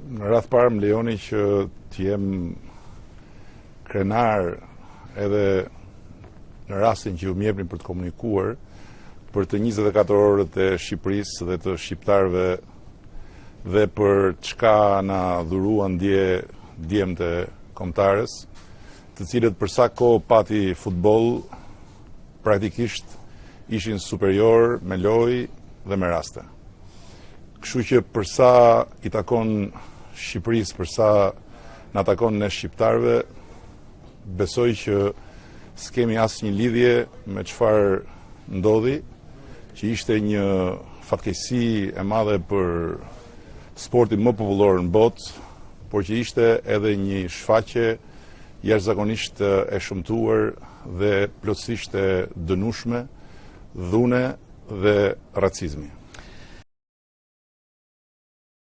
Në radh parë më lejoni që t'jem krenar edhe në rastin që ju m'jepni për të komunikuar për të 24 orët e Shqipërisë dhe të shqiptarëve dhe për çka na dhuruan djemtë e kombëtarës, të cilët për sa kohë pati futboll praktikisht ishin superior me lojë dhe me raste. Kështu që përsa i takon Shqipërisë, përsa na takon ne shqiptarëve, besoj që s'kemi asnjë lidhje me çfarë ndodhi, që ishte një fatkeqësi e madhe për sportin më popullor në botë, por që ishte edhe një shfaqje jashtëzakonisht e shëmtuar dhe plotësisht e dënueshme, dhune dhe racizmi.